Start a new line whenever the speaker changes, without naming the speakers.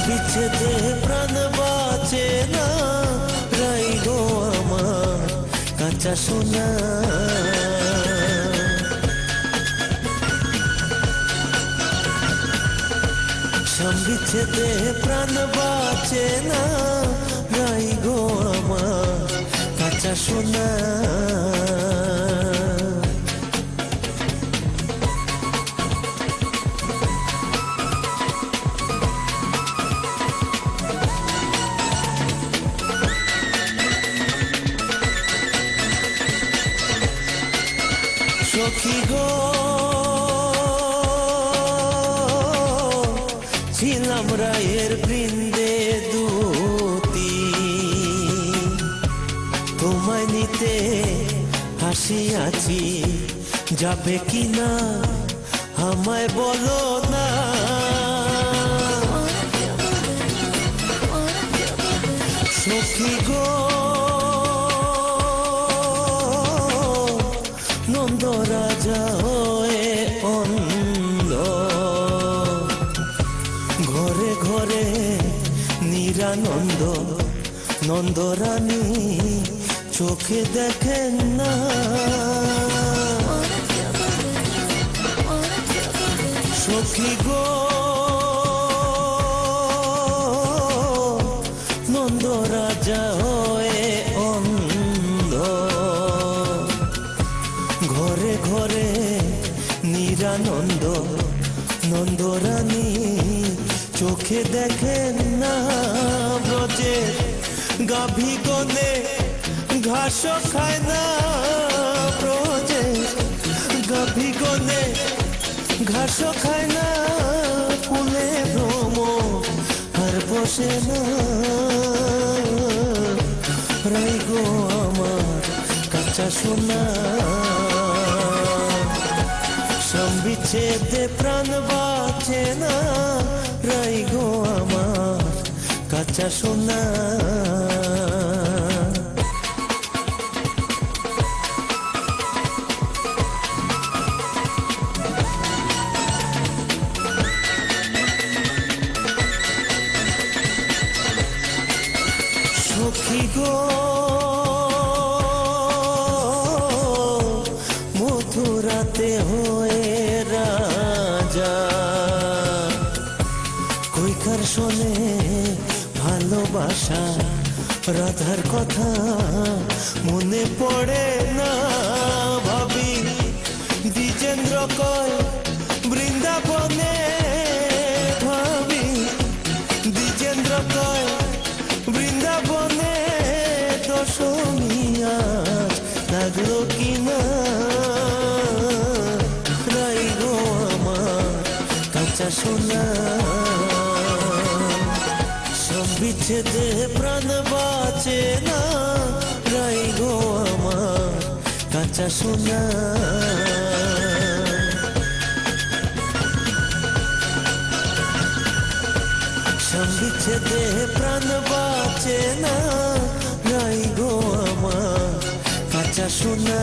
বিচ্ছেদে প্রাণ বাঁচে না, রাই গো আমার কাঁচা সোনা। বিচ্ছেদে প্রাণ বাঁচে না, রাই গো আমার কাঁচা সোনা। সখী গো ছিলাম রায়ের বৃন্দে দূতি, তোমায় নিতে হাসিয়াছি, যাবে কিনা আমায় বলো না। সখী গো নন্দ রাজা হয়ে অন্ধ, ঘরে ঘরে নিরানন্দ, নন্দরানী চোখে দেখেন না। সখী গো নন্দ রাজা হয়ে অন্ধ, ঘরে ঘরে নিরানন্দ, নন্দরানী চোখে দেখেন না। ব্রজে গাভী গনে ঘাস খায় না, ব্রজে গাভী গনে ঘাস খায় না, কুলে ভ্রম আর বসে না, রাই গো আমার কাঁচা সোনা। বিচ্ছেদে প্রাণ বাঁচে না, রাই গো আমার কাঁচা সোনা। সখী গো মথুরাতে হয়ে রাজা, কইকার শোনে ভালোবাসা, রাধার কথা মনে পড়ে না। ভাবি দ্বিজেন্দ্র কয় বৃন্দাবনে, ভাবি দ্বিজেন্দ্র কয় বৃন্দাবনে, দশমী আজ লাগলো কিনা, রাই গো আমার কাঁচা সোনা। বিচ্ছেদে প্রাণ বাঁচে না, রাই গো আমার কাঁচা সোনা। বিচ্ছেদে প্রাণ বাঁচে না, রাই গো আমার কাঁচা সোনা।